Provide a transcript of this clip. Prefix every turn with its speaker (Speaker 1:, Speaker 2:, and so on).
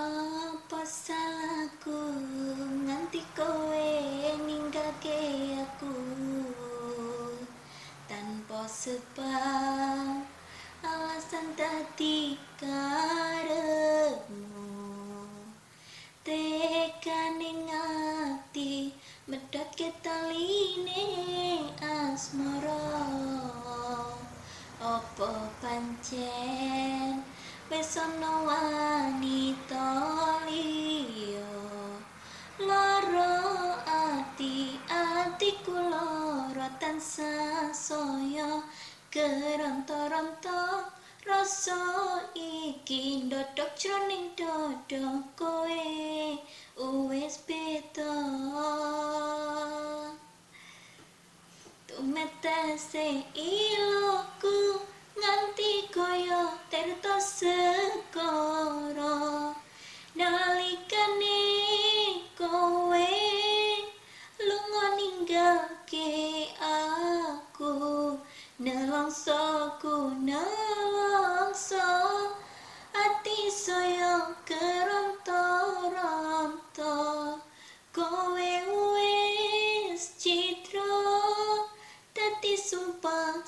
Speaker 1: Apa salahku nganti kowe ninggake aku tanpa sebab alasan dadi karepmu tekane ngati medhotke taline asmara apa pancen wis ana wanita liya lara atiku lara tansah saya keronta-ronta rasa iki ndodok jroning dada kowe wis beda tumetese iloku nganti kaya terto sekara nalikane kowe lunga ninggake aku nelongsoku nelongso ati saya keronta-ronta kowe wis citra dadi sumpah